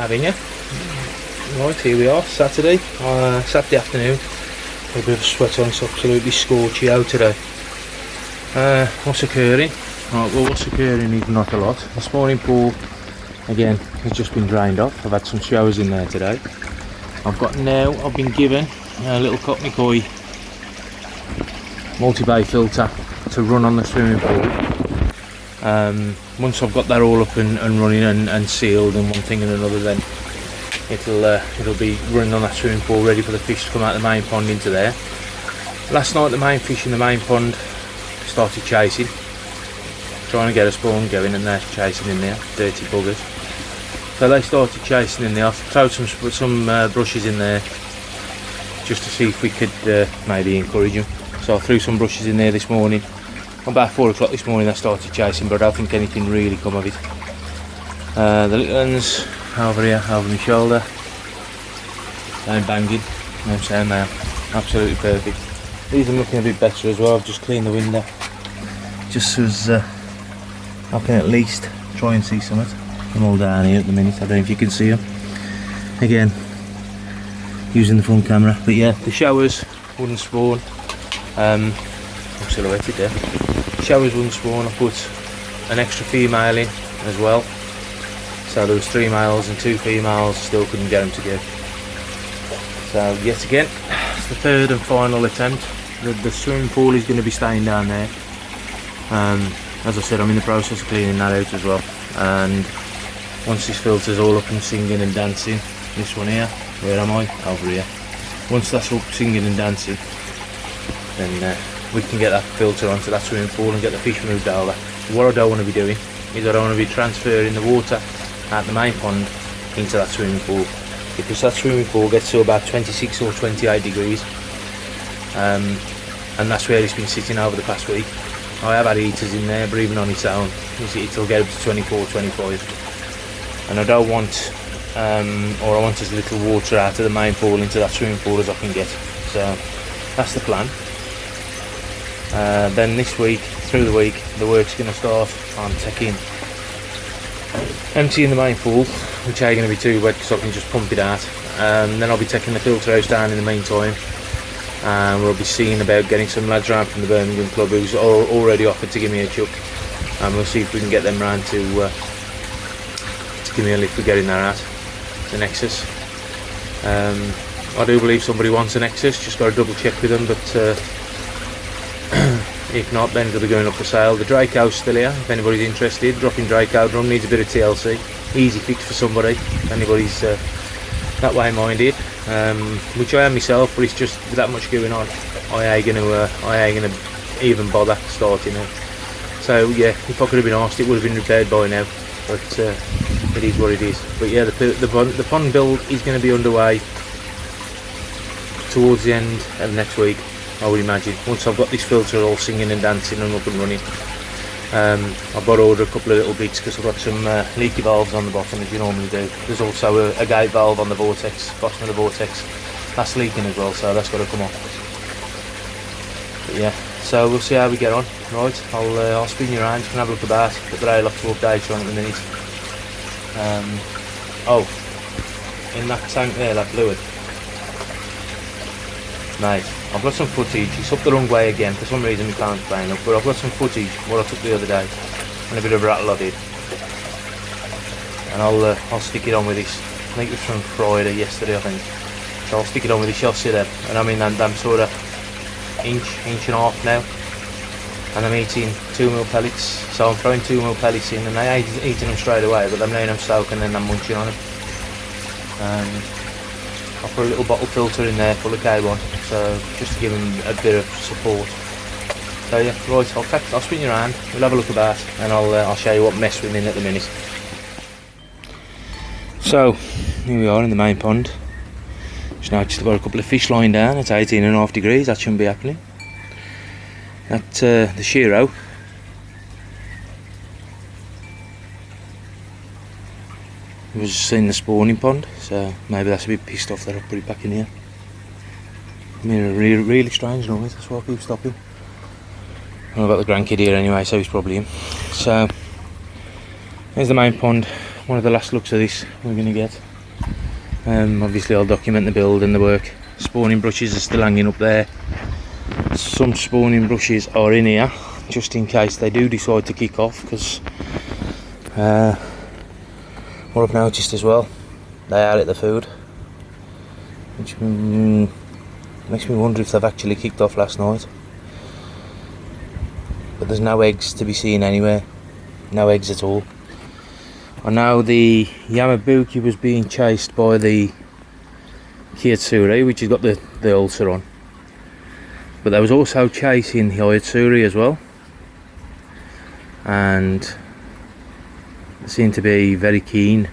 having you. Right, here we are, Saturday afternoon. A bit of sweat on, it's absolutely scorchy out today. What's occurring? Right, well, what's occurring is not a lot. The spawning pool, again, has just been drained off. I've had some showers in there today. I've been given a little Cockney Koi multi-bay filter to run on the swimming pool. Once I've got that all up and running and sealed and one thing and another, then it'll be running on that swimming pool, ready for the fish to come out of the main pond into there. Last night the main fish in the main pond started chasing, trying to get a spawn going, and they're chasing in there, dirty buggers. So they started chasing in there. I've thrown some brushes in there just to see if we could maybe encourage them. So I threw some brushes in there this morning. About 4 o'clock this morning they started chasing, but I don't think anything really come of it. The little ones over here, over my shoulder, they're banging. I'm saying they are absolutely perfect. These are looking a bit better as well. I've just cleaned the window just so as I can at least try and see something. I'm all down here at the minute, I don't know if you can see them. Again, using the front camera, but yeah, the showers wouldn't spawn. I'm silhouetted there. Showers wouldn't spawn. I put an extra female in as well, so there was 3 males and 2 females. Still couldn't get them to go. So yet again, it's the third and final attempt. The swimming pool is going to be staying down there. As I said, I'm in the process of cleaning that out as well, and once this filter's all up and singing and dancing, this one here, where am I? Over here. Once that's up singing and dancing, then we can get that filter onto that swimming pool and get the fish moved over. What I don't want to be doing is I don't want to be transferring the water out the main pond into that swimming pool, because that swimming pool gets to about 26 or 28 degrees, and that's where it's been sitting over the past week. I have had heaters in there, but even on its own it'll get up to 24, 25, and I don't want or I want as little water out of the main pool into that swimming pool as I can get. So that's the plan. Then this week, through the week, the work's going to start on emptying the main pool, which ain't going to be too wet because I can just pump it out. Then I'll be taking the filter house down in the meantime, and we'll be seeing about getting some lads round from the Birmingham club who's already offered to give me a chuck, and we'll see if we can get them round to give me a lift for getting that out, the Nexus. I do believe somebody wants a Nexus, just got to double check with them, but if not, then they'll be going up for sale. The Draco's still here, if anybody's interested. Dropping Draco drum, needs a bit of TLC, easy fix for somebody, if anybody's that way minded, which I am myself, but it's just that much going on, I ain't gonna even bother starting it. So yeah, if I could have been asked, it would have been repaired by now, but it is what it is. But yeah, the pond build is going to be underway towards the end of next week, I would imagine, once I've got this filter all singing and dancing and up and running. I've got to order a couple of little bits because I've got some leaky valves on the bottom, as you normally do. There's also a gate valve on the vortex, bottom of the vortex, that's leaking as well, so that's got to come off. But yeah, so we'll see how we get on. Right, I'll spin you around, you can have a look about, put the rail off to update you on at the minute. Oh, in that tank there, that fluid, mate, I've got some footage. It's up the wrong way again, for some reason we can't explain it, but I've got some footage what I took the other day, and a bit of rattle I did, and I'll stick it on with this. I think it was from Friday, yesterday I think, so I'll stick it on with this. You'll see them, and I'm in them sort of inch and a half now, and I'm eating 2mm pellets, so I'm throwing 2mm pellets in, and I ain't eating them straight away, but I'm letting them soak and then I'm munching on them. I'll put a little bottle filter in there full of K1, so just to give them a bit of support. So yeah, right, I'll spin you around, we'll have a look about, and I'll show you what mess we're in at the minute. So here we are in the main pond. Just noticed I've got a couple of fish lying down at 18.5 degrees, that shouldn't be happening. At the Shiro, was in the spawning pond, so maybe that's a bit pissed off that I put it back in here. I mean, a really strange noise, that's why I keep stopping. I've got the grandkid here anyway, so he's probably in. So there's the main pond, one of the last looks of this we're going to get. Obviously I'll document the build and the work. Spawning brushes are still hanging up there. Some spawning brushes are in here just in case they do decide to kick off, because what I've noticed as well, they are at the food, which makes me wonder if they've actually kicked off last night. But there's no eggs to be seen anywhere, no eggs at all. I know the Yamabuki was being chased by the Kiyotsurii, which has got the ulcer on, but they was also chasing the Oyatsuri as well, and they seemed to be very keen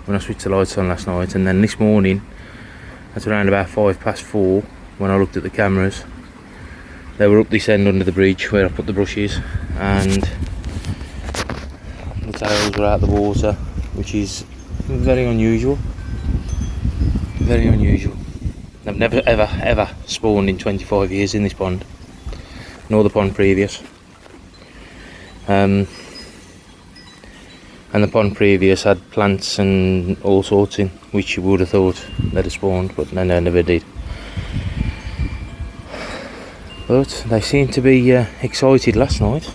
when I switched the lights on last night. And then this morning at around about 4:05 when I looked at the cameras, they were up this end under the bridge where I put the brushes, and the tails were out the water, which is very unusual. Very unusual. I've never ever spawned in 25 years in this pond, nor the pond previous. And the pond previous had plants and all sorts in, which you would have thought they'd have spawned, but they never did. But they seem to be excited last night.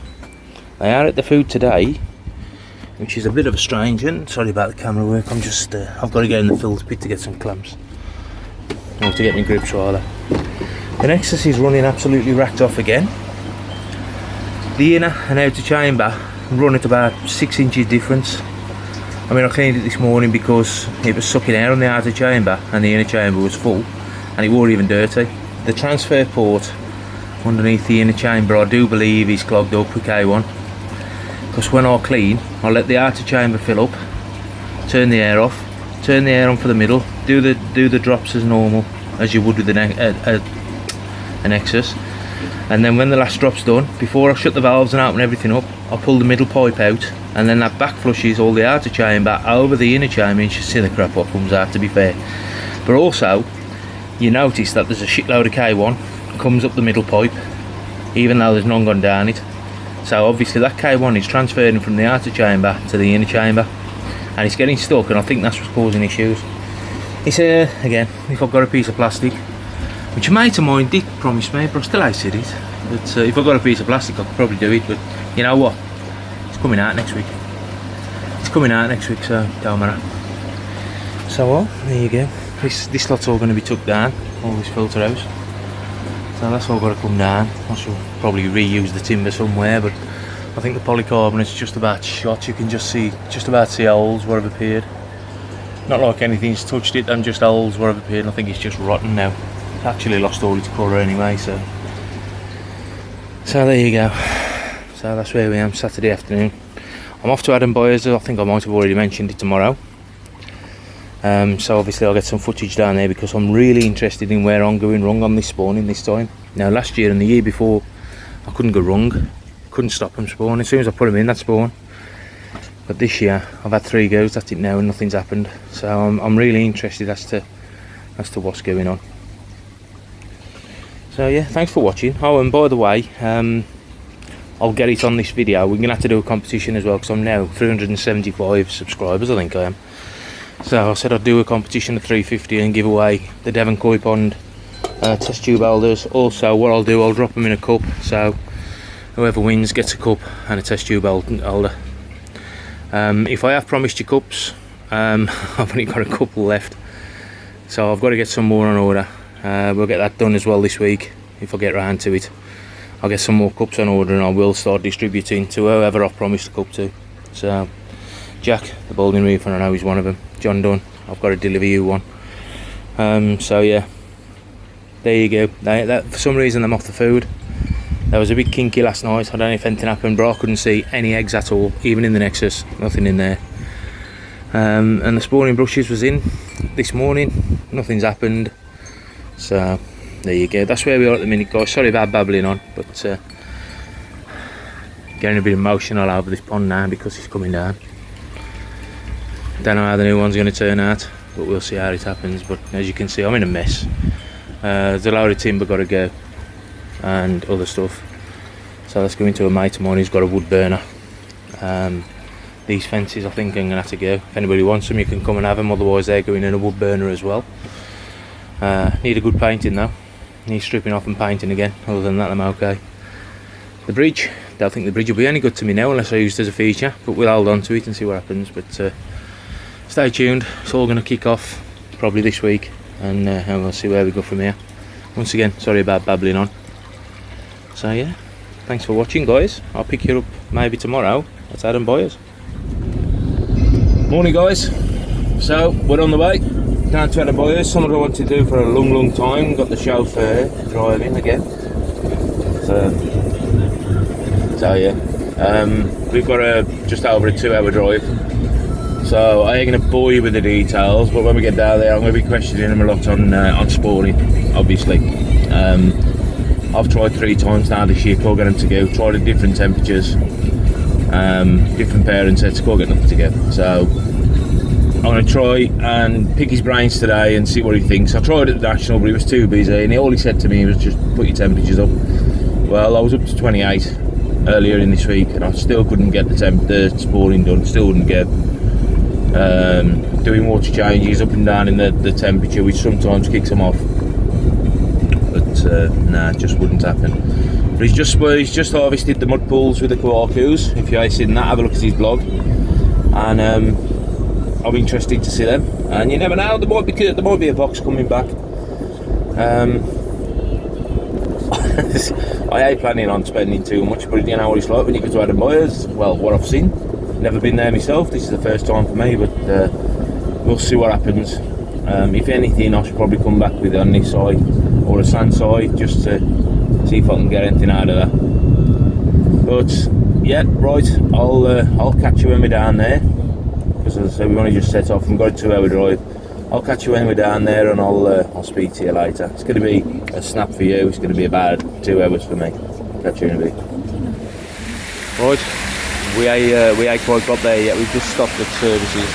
They are at the food today, which is a bit of a strange one. Sorry about the camera work, I'm just I've got to get in the filter pit to get some clams, or to get my grips rather. The Nexus is running absolutely racked off again. The inner and outer chamber run at about 6 inches difference. I mean, I cleaned it this morning because it was sucking air on the outer chamber and the inner chamber was full, and it wasn't even dirty. The transfer port underneath the inner chamber, I do believe, is clogged up with K1, because when I clean, I let the outer chamber fill up, turn the air off, turn the air on for the middle, do the drops as normal as you would with a Nexus, and then when the last drop's done, before I shut the valves and open everything up, I pull the middle pipe out, and then that back flushes all the outer chamber over the inner chamber, and you should see the crap what comes out, to be fair. But also, you notice that there's a shitload of K1 comes up the middle pipe, even though there's none gone down it. So obviously that K1 is transferring from the outer chamber to the inner chamber, and it's getting stuck, and I think that's what's causing issues. It's again, if I've got a piece of plastic, which a mate of mine did promise me, but I still hated it. But if I've got a piece of plastic, I could probably do it. But you know what? It's coming out next week. It's coming out next week, so don't matter. So well, there you go. This lot's all going to be took down, all this filter house. So that's all got to come down. I shall probably reuse the timber somewhere, but I think the polycarbonate's just about shot. You can just about see holes where have appeared. Not like anything's touched it, and just holes where have appeared. I think it's just rotten now. It's actually lost all its colour anyway, so there you go. So that's where we am, Saturday afternoon. I'm off to Adam Boyers. I think I might have already mentioned it, tomorrow. So obviously I'll get some footage down there, because I'm really interested in where I'm going wrong on this spawning this time. Now last year and the year before, I couldn't go wrong, couldn't stop them spawning. As soon as I put them in, that spawn. But this year I've had 3 goes at it now and nothing's happened. So I'm really interested as to what's going on. So yeah, thanks for watching. Oh, and by the way, I'll get it on this video. We're gonna have to do a competition as well, because I'm now 375 subscribers, I think I am. So I said I'd do a competition of 350 and give away the Devon Koi Pond test tube holders. Also, what I'll do, I'll drop them in a cup, so whoever wins gets a cup and a test tube holder. If I have promised you cups, I've only got a couple left, so I've got to get some more on order. We'll get that done as well this week, if I get round to it. I'll get some more cups on order, and I will start distributing to whoever I've promised a cup to. So Jack, the Balding Reef, and I know he's one of them. John Dunn, I've got to deliver you one. So yeah, there you go. For some reason I'm off the food. That was a bit kinky last night. I don't know if anything happened, but I couldn't see any eggs at all, even in the Nexus, nothing in there. And the spawning brushes was in this morning, nothing's happened. So there you go, that's where we are at the minute, guys. Sorry about babbling on, but getting a bit emotional over this pond now because it's coming down. Don't know how the new one's going to turn out, but we'll see how it happens. But as you can see, I'm in a mess. There's a load of timber got to go and other stuff, so let's go into a mate of mine who's got a wood burner. these fences I think I'm going to have to go. If anybody wants them you can come and have them, otherwise they're going in a wood burner as well. Need a good painting though, need stripping off and painting again. Other than that I'm okay. The bridge, don't think the bridge will be any good to me now unless I use it as a feature, but we'll hold on to it and see what happens. But stay tuned, it's all going to kick off probably this week, and we'll see where we go from here. Once again, sorry about babbling on. So yeah, thanks for watching guys, I'll pick you up maybe tomorrow at Adam Boyers. Morning guys, so we're on the way down to Adam Boyers, something I wanted to do for a long time. Got the chauffeur driving again. So yeah, we've got just over a 2-hour drive, so I ain't going to bore you with the details, but when we get down there I'm going to be questioning them a lot on spawning, obviously. I've tried 3 times now this year, can't get them to go, tried at different temperatures, different parent sets, can't get nothing to go. So I'm going to try and pick his brains today and see what he thinks. I tried at the National, but he was too busy, and all he said to me was just put your temperatures up. Well, I was up to 28 earlier in this week and I still couldn't get the spawning done, still wouldn't get. Doing water changes up and down in the temperature, which sometimes kicks them off, but nah, it just wouldn't happen. But he's just harvested the mud pools with the Kawakus. If you ain't seen that, have a look at his blog, and I'm interested to see them, and you never know, there might be a box coming back. I ain't planning on spending too much, but you know what it's like when you go to Adam Boyers. Well, what I've seen, never been there myself, this is the first time for me, but we'll see what happens. If anything, I should probably come back with it on this side or a sand side, just to see if I can get anything out of that. But yeah, right, I'll catch you when we're down there, because as I said, we've only just set off and got a 2-hour drive. I'll catch you when we're down there, and I'll speak to you later. It's going to be a snap for you, it's going to be about 2 hours for me. Catch you in a bit. Right, we ain't quite got there yet, we've just stopped at services.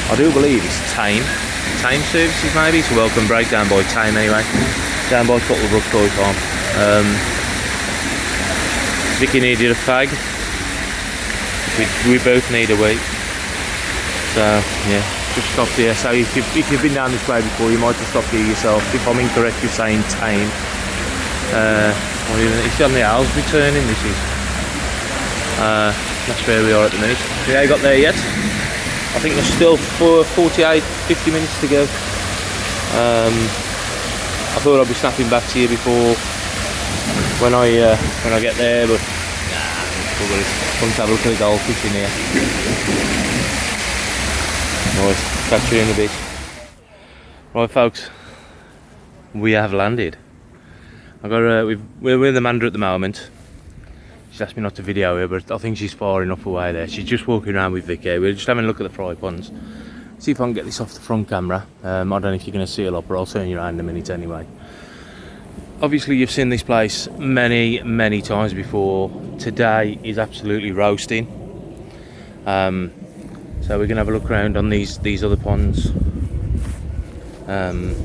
I do believe it's Tame Services maybe, it's a welcome break down by Tame anyway, down by Cuttlebrook Toy Farm. Vicky needed a fag, we both need a wee, so yeah, just stopped here. So if you've been down this way before, you might have stopped here yourself. If I'm incorrect with saying Tame, it's on the Owlsby turning, this is. That's where we are at the minute. We ain't got there yet. I think there's still 50 minutes to go. I thought I'd be snapping back to you before when I get there, but nah, we'll come to have a look at the goldfish in here. Right, catch you in a bit. Right folks, we have landed. We're with Amanda at the moment. She's asked me not to video her, but I think she's far enough away there. She's just walking around with Vicky. We're just having a look at the fry ponds. See if I can get this off the front camera. I don't know if you're going to see a lot, but I'll turn you around in a minute anyway. Obviously you've seen this place many times before. Today is absolutely roasting. So we're going to have a look around on these other ponds, and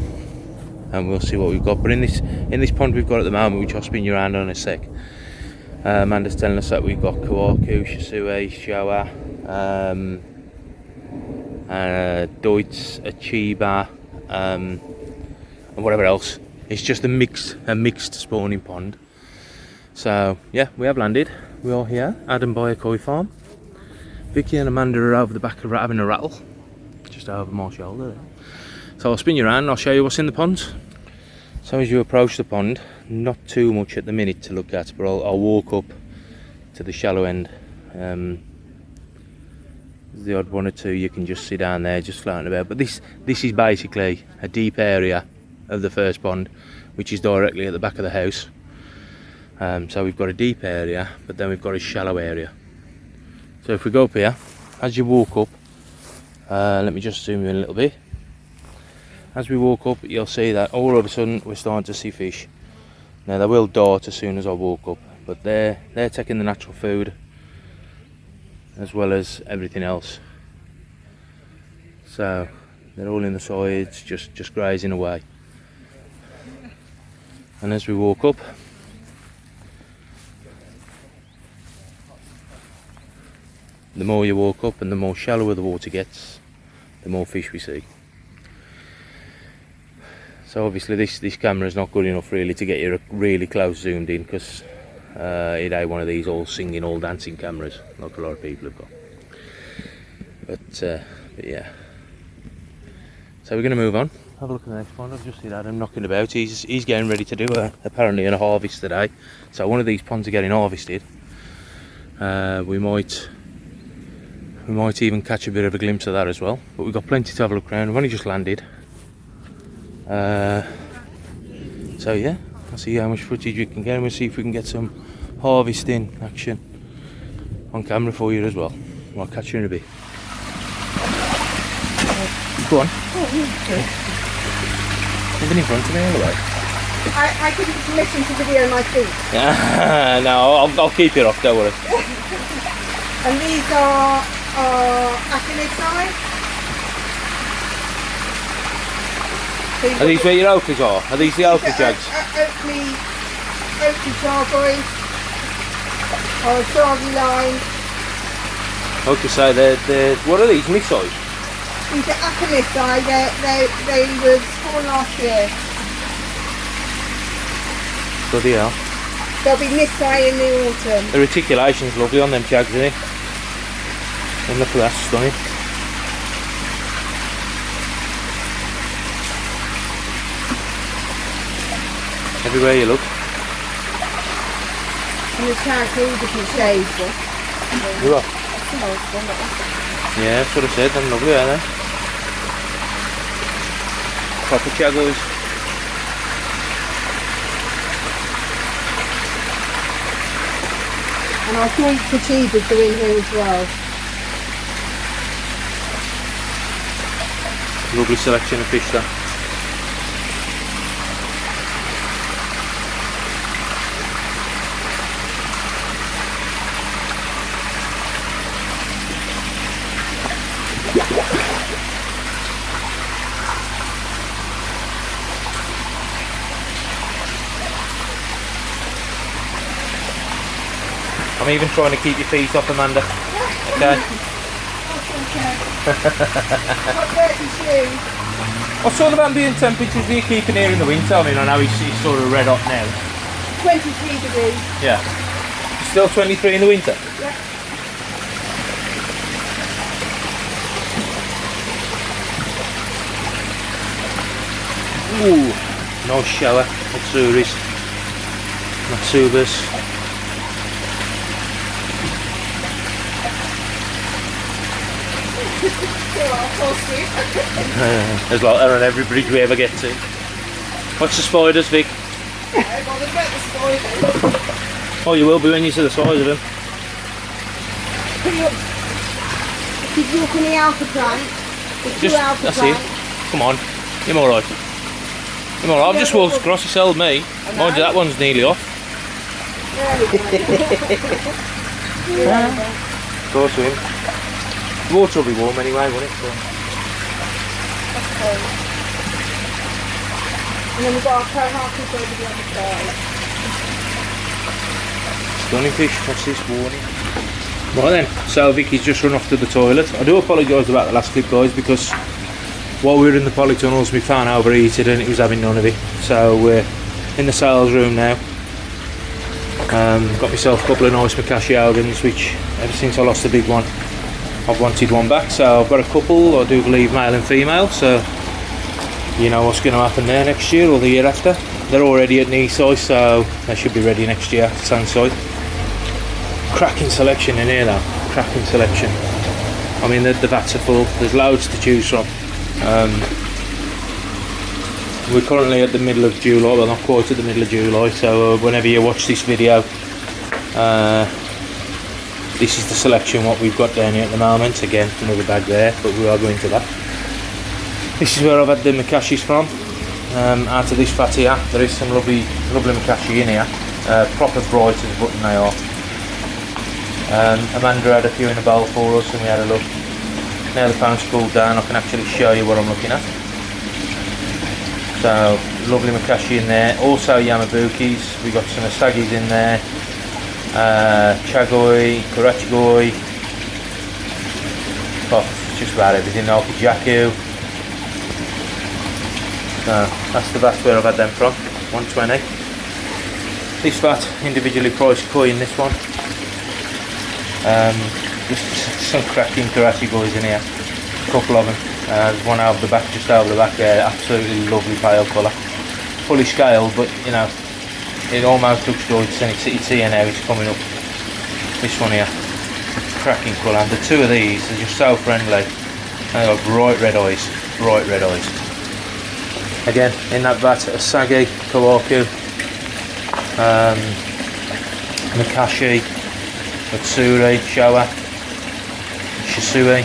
we'll see what we've got. But in this pond we've got at the moment, which I'll spin you around on in a sec, Amanda's telling us that we've got Kawaku, Shisui, Showa, Deutz, Achiba, and whatever else. It's just a mixed spawning pond. So yeah, we have landed. We are here, Adam Boyer Koi Farm. Vicky and Amanda are over the back of having a rattle, just over my shoulder there. So I'll spin you around and I'll show you what's in the ponds. So as you approach the pond, not too much at the minute to look at, but I'll walk up to the shallow end. The odd one or two you can just see down there, just floating about. But this is basically a deep area of the first pond, which is directly at the back of the house. So we've got a deep area, but then we've got a shallow area. So if we go up here, as you walk up, let me just zoom in a little bit. As we walk up, you'll see that all of a sudden we're starting to see fish. Now they will dart as soon as I walk up, but they're taking the natural food as well as everything else. So they're all in the sides, just grazing away. And as we walk up, the more you walk up and the more shallower the water gets, the more fish we see. So obviously this camera is not good enough really to get you really close zoomed in, because it ain't one of these all singing, all dancing cameras like a lot of people have got. But yeah, so we're going to move on, have a look at the next pond. I've just seen Adam knocking about. He's getting ready to do apparently a harvest today, so one of these ponds are getting harvested. We might even catch a bit of a glimpse of that as well, but we've got plenty to have a look around. We've only just landed, so yeah, I'll see how much footage we can get, and we'll see if we can get some harvesting action on camera for you as well. I'll catch you in a bit. Go on. You've been in front of me all the way. I couldn't listen to the video on my feet. No, I'll keep it off, don't worry. And these are Aconite. Are these where your Oakleys are? Are these the Oakley jags? Oakley Chargoys, or Chargy Line. Okay, so they're what are these, mid-size? These are Aconite. They were spawned last year. Bloody hell. They'll be mid-size in the autumn. The reticulation's lovely on them jags, isn't it? And look at that, stunning. Everywhere you look. And the tags are all different shades. You are? That's a nice one, that one. Yeah, that's what I said, they're lovely, aren't they? Proper Chagos. And our small Kachibas are in here as well. Lovely selection of fish there. I'm even trying to keep your feet off, Amanda. Okay. What sort of ambient temperatures are you keeping here in the winter? I mean, I know it's sort of red hot now. 23 degrees. Yeah. Still 23 in the winter? Yeah. Ooh, nice shower. Matsuris. Matsubas. There's like that on every bridge we ever get to. Watch the spiders, Vic. Oh, you will be when you see the size of them. Did you walk on the alpha plant? I see it. Come on, you're alright. Come on, I've just walked across, you sold me. Mind you, that one's nearly off. Go to him. The water will be warm anyway, won't it? So. And then we've got our cohorts over the other side. Stunning fish, what's this warning? Right then, so Vicky's just run off to the toilet. I do apologise about the last clip, guys, because while we were in the polytunnels my fan overheated and it was having none of it. So we're in the sales room now. Got myself a couple of nice Macashiogans, which ever since I lost the big one I've wanted one back, so I've got a couple, I do believe male and female, so you know what's going to happen there next year or the year after. They're already at knee size, so they should be ready next year, sand side. Cracking selection in here though, cracking selection. I mean the vats are full, there's loads to choose from. We're currently at the middle of July, well not quite at the middle of July, so whenever you watch this video, this is the selection what we've got down here at the moment. Again, another bag there, but we are going to that. This is where I've had the Makashis from. Out of this fat here, there is some lovely Makashi in here. Proper bright as a button they are. Amanda had a few in a bowl for us and we had a look. Now the phone's cooled down, I can actually show you what I'm looking at. So, lovely Makashi in there. Also Yamabukis, we got some Asagis in there. Chagoi, Karachigoi, about everything. Nalka Jacku. That's the vats where I've had them from. 120. This vat individually priced coin. This one. Just some cracking karate boys in here. A couple of them. There's one over the back, just over the back there. Absolutely lovely pale colour. Fully scaled, but you know, it almost looks good. It's here now. It's coming up. This one here, cracking colour. And the two of these are just so friendly. They've got bright red eyes. Bright red eyes. Again, in that vat, Asagi, Kawaku, Makashi, Matsuri, Showa, Shisui,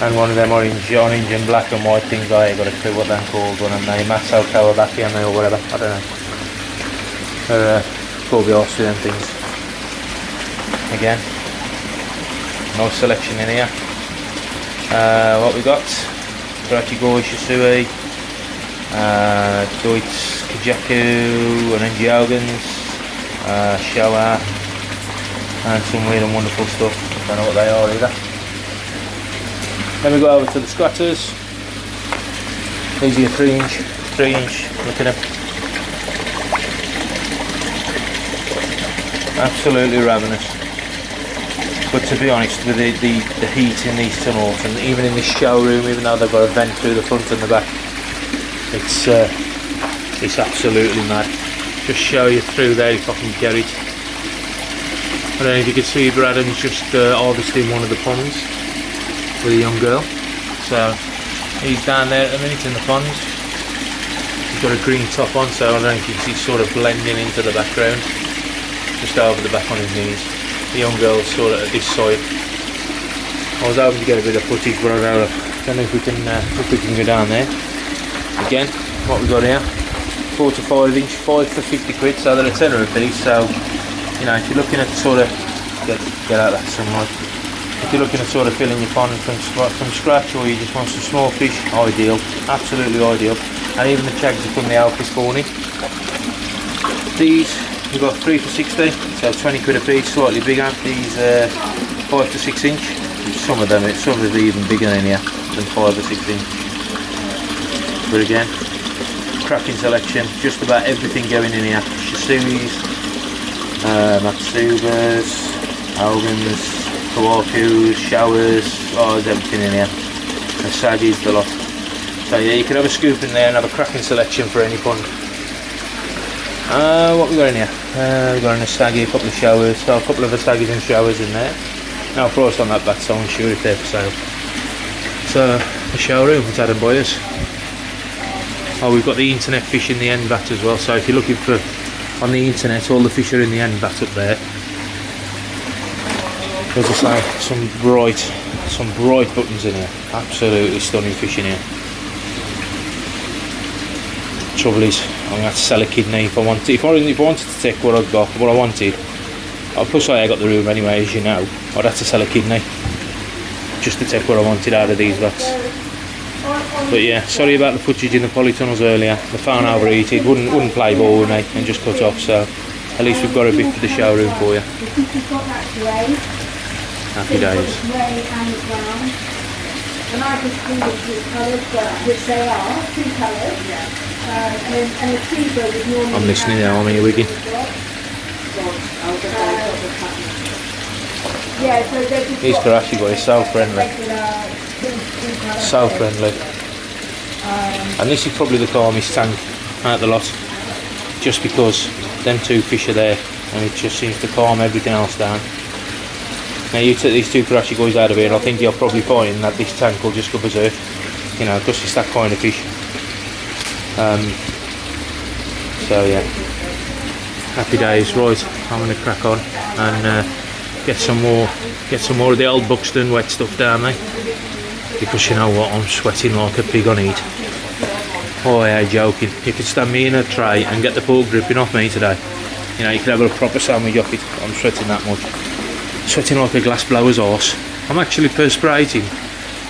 and one of them orange and black and white things. I ain't got a clue what they're called. One of them named Matsu Kawabaki or whatever. I don't know. They're Kobe Austrian things. Again, nice selection in here. What we got? Karate Goi Shisui, Deutz Kajaku, and then Gyogans, Showa, and some weird and wonderful stuff. Don't know what they are either. Then we go over to the squatters. These are your 3 inch, look at them. Absolutely ravenous. But to be honest, with the heat in these tunnels, and even in this showroom, even though they've got a vent through the front and the back, it's absolutely mad. Just show you through there if I can get it. I don't know if you can see Braden's just harvesting one of the ponds with a young girl. So he's down there at the minute in the pond. He's got a green top on, so I don't know if you can see sort of blending into the background, just over the back on his knees. The young girl's sort of at this side. I was hoping to get a bit of footage, but I don't know if we can go down there. Again, what we got here, 4 to 5 inch, 5 for 50 quid, so they're a tenner a piece. So you know, if you're looking at sort of get out that sunlight. If you're looking at sort of filling your pond from scratch, or you just want some small fish, ideal, absolutely ideal. And even the chags are from the Alpha spawning. These we've got 3 for 60, so 20 quid a piece, slightly bigger. These 5 to 6 inch. Some of them are even bigger in here than 5 or 6 inch. But again, cracking selection, just about everything going in here. Shisuis, Matsubas, Algans, Kawakus, Showers, there's everything in here. Asagi's the lot. So yeah, you can have a scoop in there and have a cracking selection for any pond. What we got in here? We've got an Asagi, a couple of Showers, so a couple of Asagis and Showers in there. Now price on that bat, so I'm sure if they're for sale. So the showroom, it's Adam Boyers. Oh, we've got the internet fish in the end vat as well, so if you're looking for on the internet, all the fish are in the end vat up there. As I say, some bright buttons in here. Absolutely stunning fish in here. Trouble is, I'm going to have to sell a kidney if I wanted. If I wanted to take what I've got, what I wanted, plus I got the room anyway, as you know, I'd have to sell a kidney just to take what I wanted out of these vats. But yeah, sorry about the footage in the polytunnels earlier. The phone overheated, wouldn't play ball with me and just cut off. So at least we've got a bit for the showroom for you. Happy days. And I just call them 2 colours, which they are, 2 colours. And a tuber with normal. I'm listening now, I'm here, Wiggy. Yeah, so they're just These Karachi boys, so friendly. So friendly. And this is probably the calmest tank out the lot. Just because them 2 fish are there and it just seems to calm everything else down. Now you take these 2 Karachi guys out of here, I think you'll probably find that this tank will just go berserk. You know, because it's that kind of fish. So yeah, happy days. Right, I'm going to crack on and get some more of the old Buxton wet stuff down there. Because you know what, I'm sweating like a pig on heat. Oh, I ain't joking. You could stand me in a tray and get the pork dripping off me today. You know, you could have a proper sandwich off it. I'm sweating that much. Sweating like a glass blower's horse. I'm actually perspirating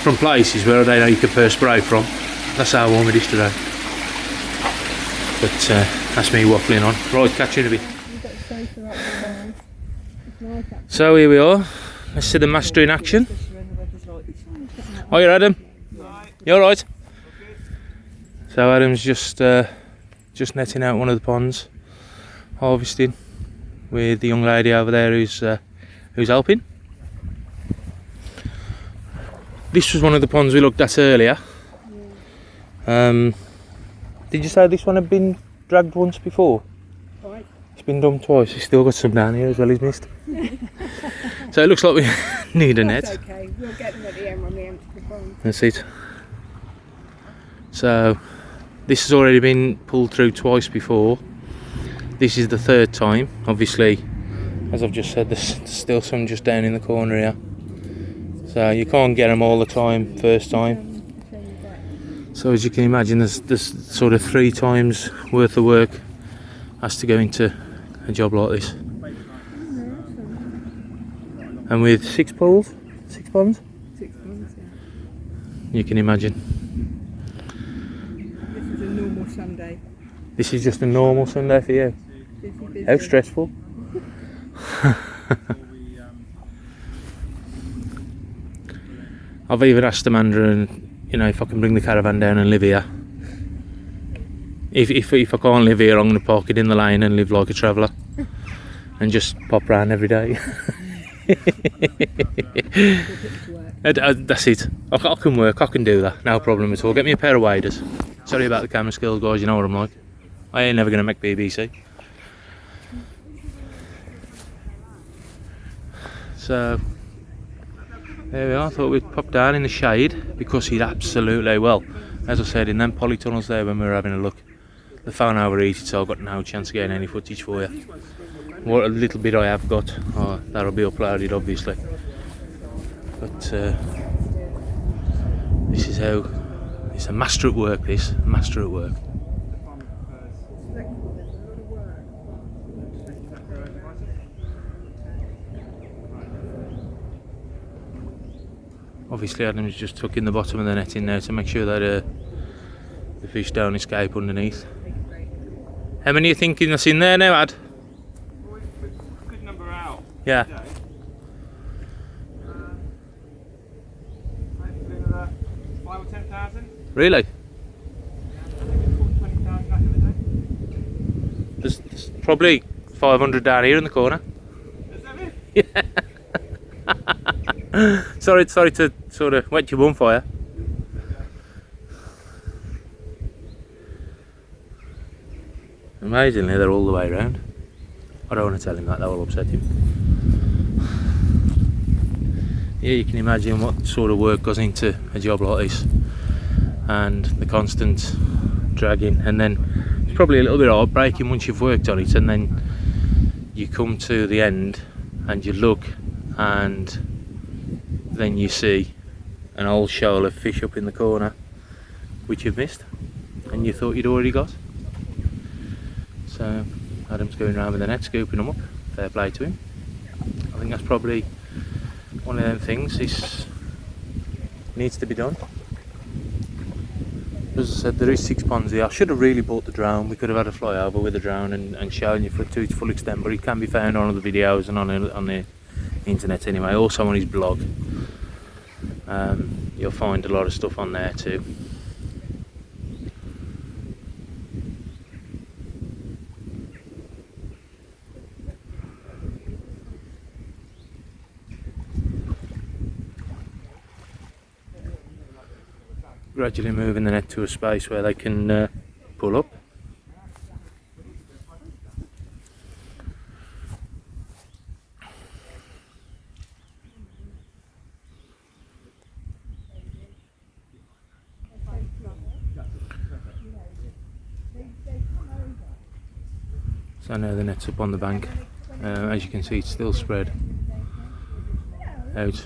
from places where I don't know you can perspirate from. That's how warm it is today. But that's me waffling on. Right, catch you in a bit. So here we are. Let's see the master in action. Hiya Adam. You alright? So Adam's just netting out one of the ponds, harvesting, with the young lady over there who's helping. This was one of the ponds we looked at earlier. Did you say this one had been dragged once before? Right. It's been done twice. He's still got some down here as well, he's missed. So it looks like we need a net. That's okay. We'll get them at the end when we empty the pond. That's it. So this has already been pulled through twice before. This is the third time. Obviously, as I've just said, there's still some just down in the corner here. So you can't get them all the time first time. So as you can imagine, there's sort of 3 times worth of work has to go into a job like this. And with 6 ponds, 6 ponds, yeah. you can imagine. This is a normal Sunday. This is just a normal Sunday for you. Busy. How stressful. I've even asked Amanda, and if I can bring the caravan down and live here. If I can't live here, I'm going to park it in the lane and live like a traveller and just pop round every day. That's it. I can work, I can do that, no problem at all. Get me a pair of waders. Sorry about the camera skills, guys, you know what I'm like. I ain't never going to make BBC. So there we are. I thought we'd pop down in the shade because he'd absolutely, well, as I said, in them polytunnels there when we were having a look, the phone overheated, so I've got no chance of getting any footage for you. What a little bit I have got, that'll be uploaded obviously. But this is how, it's a master at work, this, master at work. Obviously Adam's just tucking the bottom of the net in there to make sure that the fish don't escape underneath. How many are you thinking that's in there now, Ad? Well, a good number out. Yeah. Today. Hopefully another 5 or 10,000. Really? I think we caught 20,000 back in the day. There's probably 500 down here in the corner. Is that it? Sorry to sort of wet your bum fire. Amazingly, they're all the way around. I don't want to tell him that will upset him. Yeah, you can imagine what sort of work goes into a job like this, and the constant dragging, and then it's probably a little bit heartbreaking once you've worked on it, and then you come to the end and you look, and then you see an old shoal of fish up in the corner which you've missed and you thought you'd already got. So Adam's going around with the net scooping them up. Fair play to him. I think that's probably one of them things. This needs to be done. As I said, there is 6 ponds here. I should have really bought the drone. We could have had a flyover with the drone and shown you to its full extent, but it can be found on other videos and on the internet anyway. Also on his blog. You'll find a lot of stuff on there too. Gradually moving the net to a space where they can pull up. So now the net's up on the bank. As you can see, it's still spread out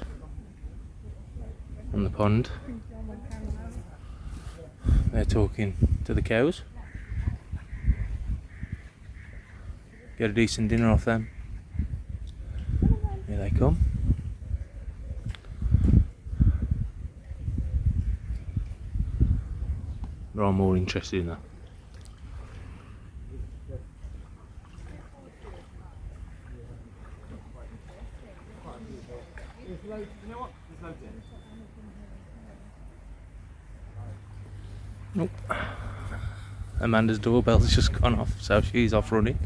on the pond. They're talking to the cows. Get a decent dinner off them. Here they come. But I'm more interested in that. You know what? There's loads in. Amanda's doorbell's just gone off, so she's off running.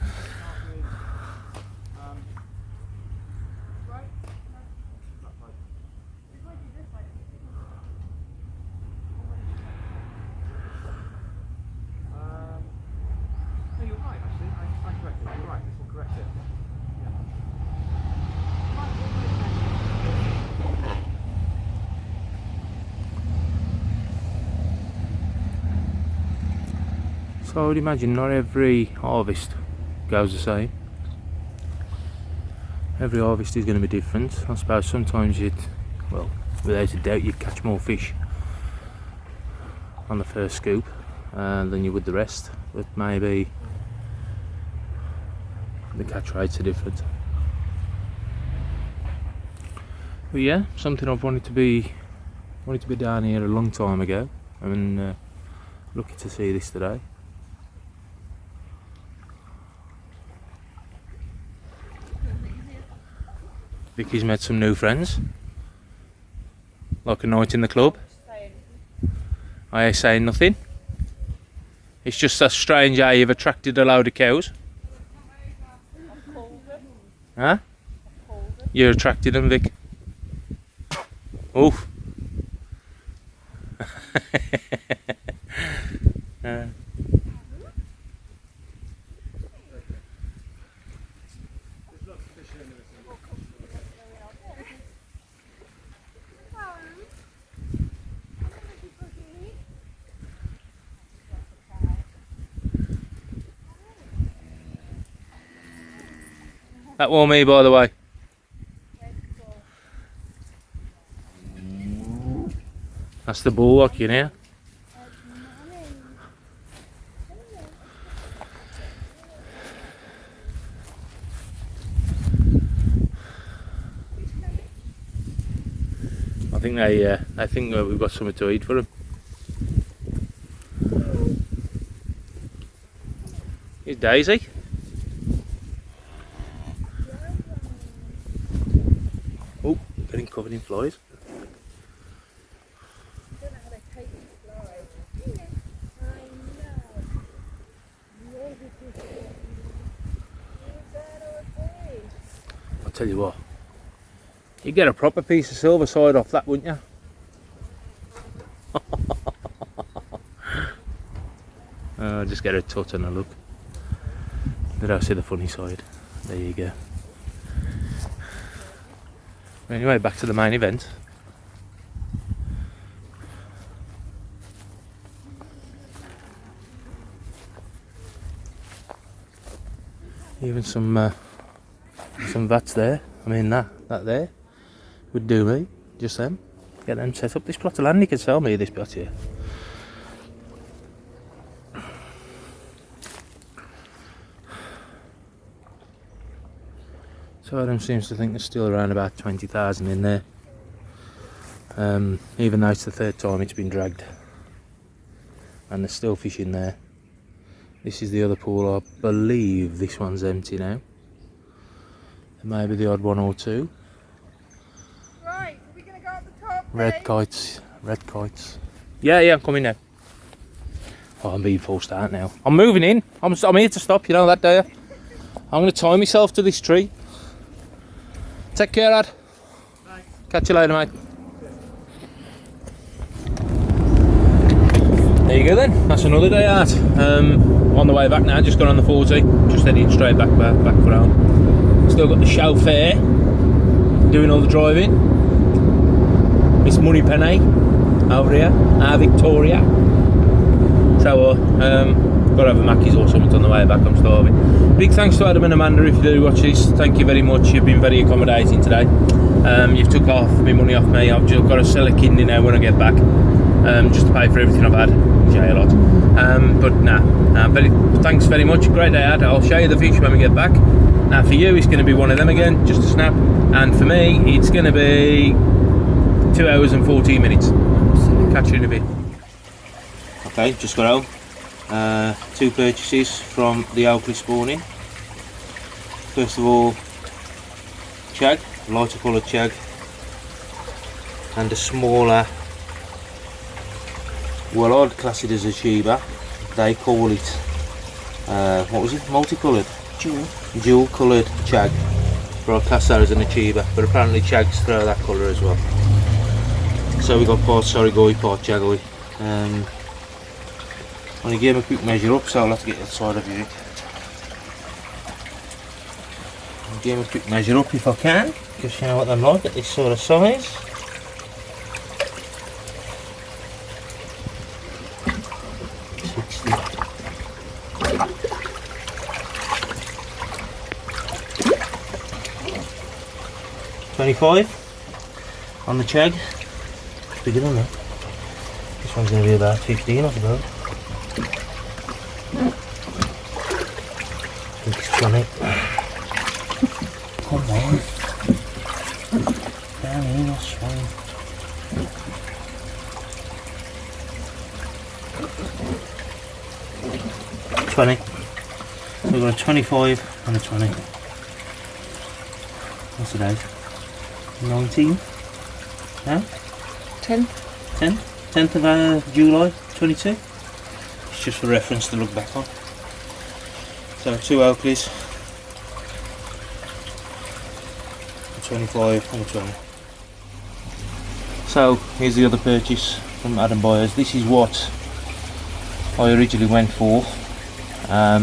No, you're right, actually. I corrected it. You're right. This will correct it. So I would imagine not every harvest goes the same. Every harvest is going to be different. I suppose sometimes well, without a doubt, you'd catch more fish on the first scoop than you would the rest, but maybe the catch rates are different. But yeah, something I've wanted to be down here a long time ago, and lucky to see this today. Vicky's met some new friends, like a night in the club. I ain't saying nothing. It's just so strange how you've attracted a load of cows. Huh? You attracted them, Vic. Oof. That was me, by the way. That's the bulwark, you know. I think we've got something to eat for them. Here's Daisy. Oh, getting covered in flies. I'll tell you what, you'd get a proper piece of silver side off that, wouldn't you? Just get a tut and a look. But I'll see the funny side. There you go. Anyway, back to the main event. Even some vats there. I mean that there would do me. Just them. Get them set up. This plot of land, you can sell me this plot here. So Adam seems to think there's still around about 20,000 in there. Even though it's the third time it's been dragged. And there's still fish in there. This is the other pool. I believe this one's empty now. There may be the odd one or two. Right, are we going to go up the top? Red kites. Yeah, I'm coming now. Oh, I'm being forced out now. I'm moving in. I'm here to stop, you know that, do you? I'm going to tie myself to this tree. Take care, lad. Thanks. Catch you later, mate. There you go then. That's another day out. On the way back now, just got on the 40. Just heading straight back for home. Still got the chauffeur doing all the driving. Miss Moneypenny over here, our Victoria. So got to have a Mackey's or something on the way back. I'm starving. Big thanks to Adam and Amanda if you do watch this. Thank you very much. You've been very accommodating today. You've took off my money off me. I've just got to sell a kidney now when I get back, just to pay for everything I've had. A lot. But thanks very much. Great day out. I'll show you the fish when we get back. Now for you, it's going to be one of them again, just a snap. And for me, it's going to be 2 hours and 14 minutes. Catch you in a bit. Okay, just got home. 2 purchases from the Oakley spawning. First of all, chag, lighter coloured chag, and a smaller Well, I'd class it as a Chiba. They call it, what was it, multicoloured? Dual coloured Chag. But I'd class that as an Achieva, but apparently Chags throw that colour as well. So we got part Sorigoi, part Chagoi. I'm going to give him a quick measure up, so I'll have to get that side of you. I'll give him a quick measure up if I can, because you know what they're like at this sort of size. $25 on the Chag. It's bigger than that. This one's going to be about 15, I suppose. I think it's 20. Come on. Down here, that's fine. $20. So we've got a 25 and a 20. What's it out? 19? No? 10. 10? 10th of July 22. It's just for reference to look back on. So 2 Oakleys, a 25 and a 20. So here's the other purchase from Adam Byers. This is what I originally went for,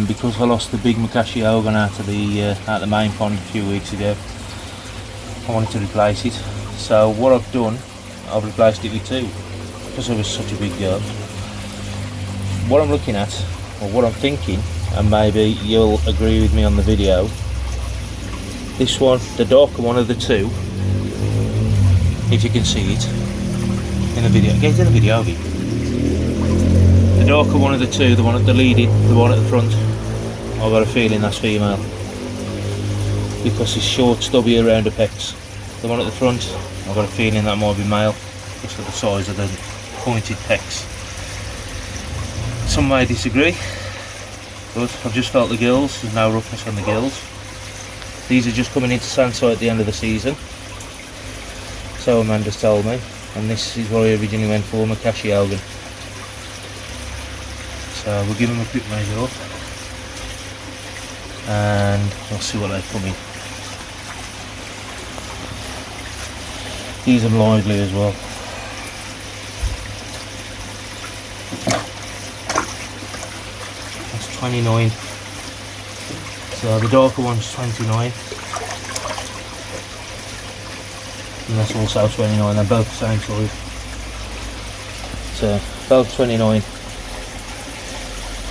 because I lost the big Makashi Ogan out of the main pond a few weeks ago. I wanted to replace it. So what I've done, I've replaced it with 2 because it was such a big girl. What I'm looking at, or what I'm thinking, and maybe you'll agree with me on the video, this one, the darker one of the 2, if you can see it in the video, get in the video of it. The darker one of the 2, the one at the leading, the one at the front, I've got a feeling that's female, because it's short, stubby around the pecs. The one at the front, I've got a feeling that might be male, just at the size of the pointed pecs. Some may disagree, but I've just felt the gills, there's no roughness on the gills. These are just coming into Sansai at the end of the season, so Amanda's told me, and this is what I originally went for, Makashi Ogan. So we'll give them a quick measure up, and we'll see what they come in. These are lively as well. That's 29. So the darker one's 29. And that's also 29. They're both the same size. So both 29.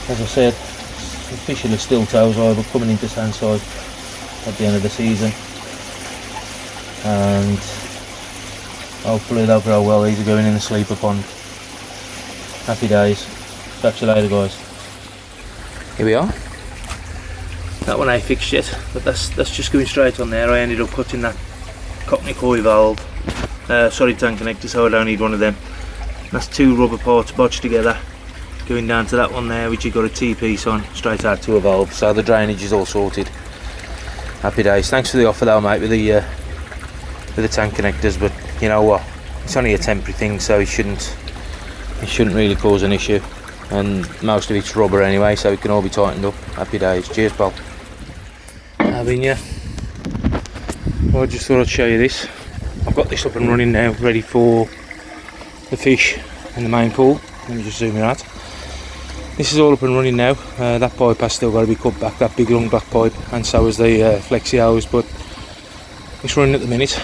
As I said, officially still toes over, coming into Sansai at the end of the season. And hopefully they'll grow well. These are going in the sleeper pond. Happy days. Catch you later, guys. Here we are. That one ain't fixed yet, but that's just going straight on there. I ended up cutting that Cockney coil valve, tank connector, so I don't need one of them. That's 2 rubber parts bodged together, going down to that one there, which you got a T-piece on, straight out to a valve. So the drainage is all sorted. Happy days. Thanks for the offer though, mate, with the tank connectors, but you know what, it's only a temporary thing, so it shouldn't really cause an issue, and most of it's rubber anyway, so it can all be tightened up. Happy days. Cheers, pal. Having you. Well, I just thought I'd show you this. I've got this up and running now, ready for the fish in the main pool. Let me just zoom it out. This is all up and running now. That pipe has still got to be cut back, that big long black pipe, and so is the flexi hose, but it's running at the minute.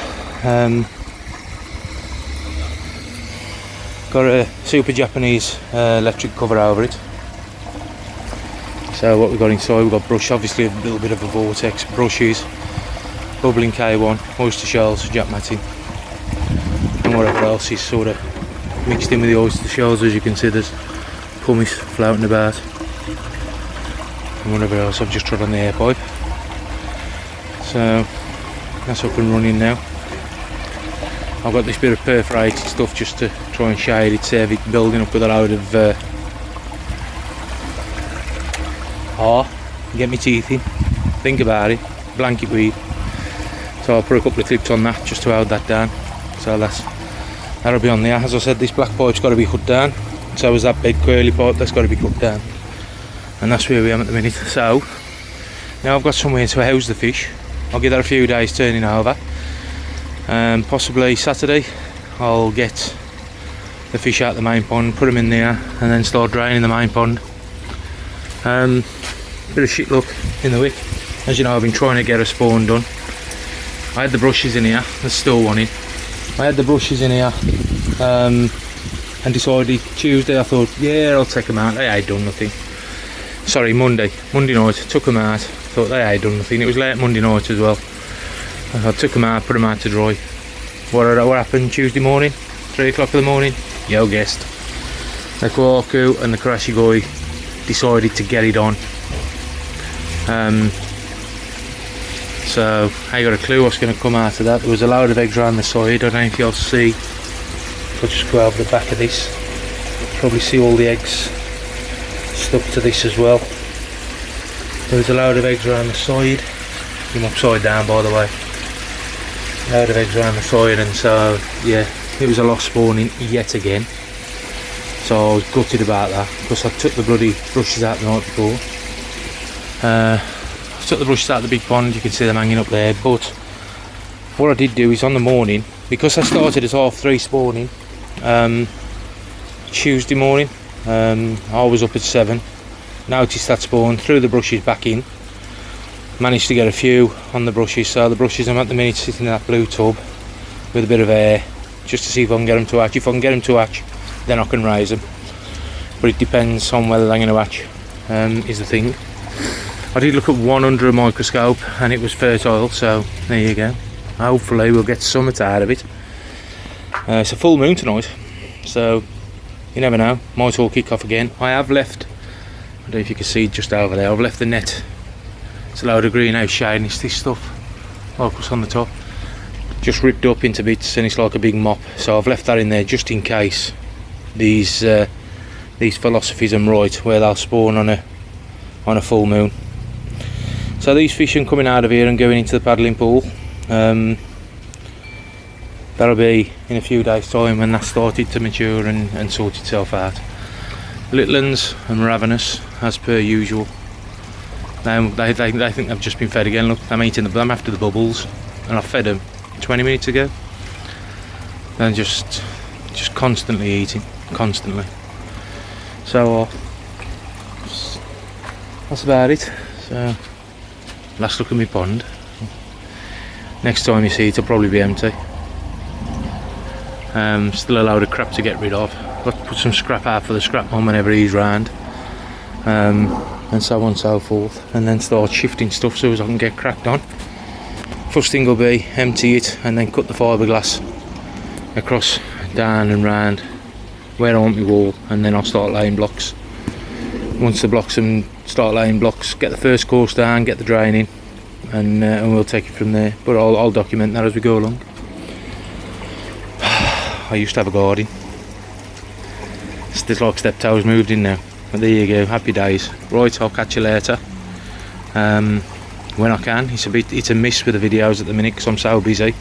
Got a super Japanese electric cover over it. So what we've got inside, we've got brush, obviously a little bit of a vortex, brushes, bubbling K1, oyster shells, jack matting, and whatever else is sort of mixed in with the oyster shells. As you can see, there's pumice floating about, and whatever else. I've just tried on the air pipe. So that's up and running now. I've got this bit of perforated stuff just to try and shade it, save it building up with a load of get my teeth in, think about it, blanket weed. So I'll put a couple of clips on that just to hold that down. So that'll be on there. As I said, this black pipe's got to be cut down, So was that big curly pipe, that's got to be cut down. And that's where we am at the minute. So now I've got somewhere to house the fish. I'll give that a few days turning over. Possibly Saturday I'll get the fish out the main pond, put them in there, and then start draining the main pond. Bit of shit luck in the wick. As you know, I've been trying to get a spawn done. I had the brushes in here, there's still one in. I had the brushes in here and decided Tuesday, I thought, yeah, I'll take them out. They ain't done nothing. Sorry, Monday night, took them out, thought they ain't done nothing. It was late Monday night as well. I took them out, put them out to dry. What happened Tuesday morning? 3 o'clock in the morning? You guessed. The Kawaku and the Karashigoi decided to get it on. So I got a clue what's going to come out of that. There was a load of eggs around the side. I don't know if you'll see. If I just go over the back of this, you'll probably see all the eggs stuck to this as well. There was a load of eggs around the side. I'm upside down, by the way. A load of eggs around the side, and so yeah, it was a lost spawning yet again. So I was gutted about that because I took the bloody brushes out the night before. I took the brushes out of the big pond, you can see them hanging up there, but what I did do is on the morning, because I started at 3:30 spawning Tuesday morning, I was up at 7, noticed that spawn, threw the brushes back in, managed to get a few on the brushes. So the brushes, I'm at the minute sitting in that blue tub with a bit of air, just to see if I can get them to hatch. If I can get them to hatch, then I can raise them, but it depends on whether they're going to hatch, is the thing. I did look at one under a microscope and it was fertile, so there you go. Hopefully we'll get something out of it. It's a full moon tonight, so you never know, might all kick off again. I have left, I don't know if you can see just over there, I've left the net. It's a load of greenhouse shade and it's this stuff, locust on the top, just ripped up into bits, and it's like a big mop. So I've left that in there just in case these philosophies are right, where they'll spawn on a full moon. So these fish are coming out of here and going into the paddling pool. That'll be in a few days time when that started to mature and sort itself out. Little uns and ravenous as per usual. They think they've just been fed again. Look, I'm eating them after the bubbles, and I fed them 20 minutes ago. And just constantly eating, constantly. So that's about it. So last look at my pond. Next time you see it, it'll probably be empty. Still a load of crap to get rid of. Got to put some scrap out for the scrap mum whenever he's round, and so on and so forth, and then start shifting stuff so as I can get cracked on. First thing will be empty it and then cut the fiberglass across, down and round where I want my wall, and then I'll start laying blocks. Once the blocks and start laying blocks, get the first course down, get the drain in, and we'll take it from there. But I'll document that as we go along. I used to have a garden. It's like Steptoe's moved in now. But there you go, happy days. Right, I'll catch you later. When I can. It's a miss with the videos at the minute because I'm so busy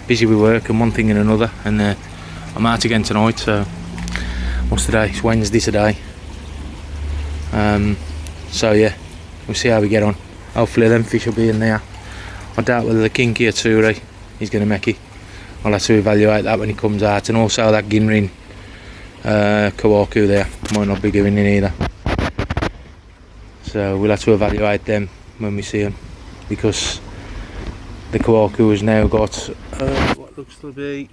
with work and one thing and another. And I'm out again tonight. So what's today? It's Wednesday today. So yeah, we'll see how we get on. Hopefully them fish will be in there. I doubt whether the kinky or Tsuri is going to make it. I'll have to evaluate that when he comes out, and also that Ginrin Kawaku there might not be going in either. So we'll have to evaluate them when we see them, because the Kawaku has now got what looks to be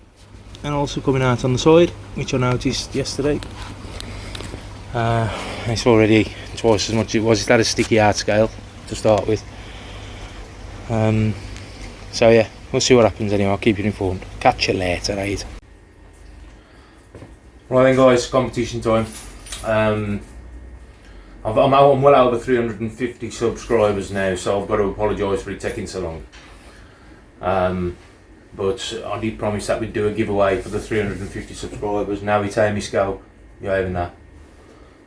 and also coming out on the side, which I noticed yesterday. It's already twice as much as it was. It's had a sticky hard scale to start with. So yeah, we'll see what happens anyway. I'll keep you informed. Catch you later, right? Right then guys, competition time. I'm well over 350 subscribers now, so I've got to apologise for it taking so long. But I did promise that we'd do a giveaway for the 350 subscribers. Now it's Amy Scope, you're having that.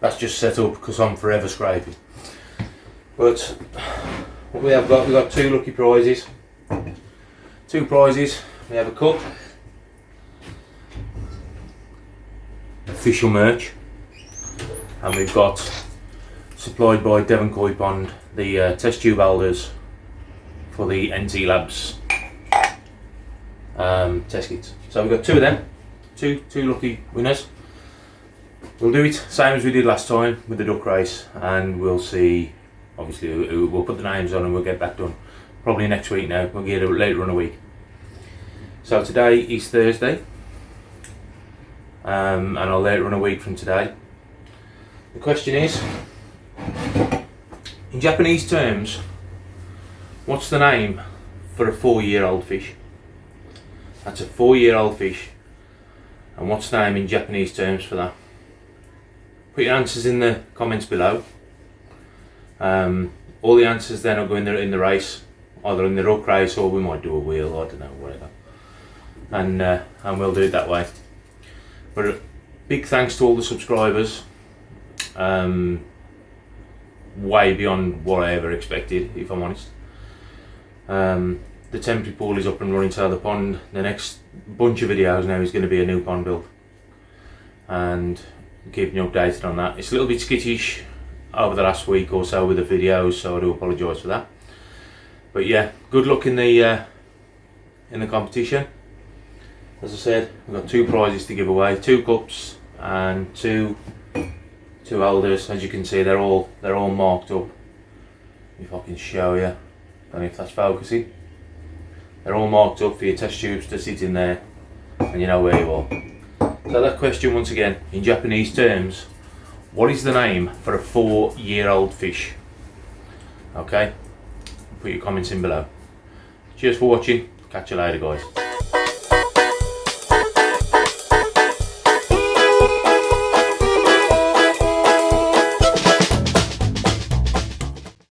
That's just set up because I'm forever scraping. But what we've got two lucky prizes. Two prizes. We have a cup, official merch, and we've got supplied by Devon Koi Pond the test tube holders for the NT Labs test kits. So we've got two of them, two lucky winners. We'll do it same as we did last time with the duck race, and we'll see. Obviously, we'll put the names on and we'll get that done probably next week. Now we'll get it later in the week. So today is Thursday, and I'll later in a week from today. The question is, in Japanese terms, what's the name for a 4-year-old fish? That's a 4-year-old fish, and what's the name in Japanese terms for that? Put your answers in the comments below. All the answers then will go in the race, either in the ruck race or we might do a wheel, I don't know, whatever. And we'll do it that way. But big thanks to all the subscribers. Way beyond what I ever expected, if I'm honest. The temporary pool is up and running to the pond. The next bunch of videos now is going to be a new pond build, and keeping you updated on that. It's a little bit skittish over the last week or so with the videos, so I do apologise for that. But yeah, good luck in the competition. As I said, we've got 2 prizes to give away, 2 cups and two holders. As you can see, they're all marked up. If I can show you, I don't know if that's focusing. They're all marked up for your test tubes to sit in there, and you know where you are. So that question once again, in Japanese terms, what is the name for a 4-year-old fish? Okay, put your comments in below. Cheers for watching, catch you later guys.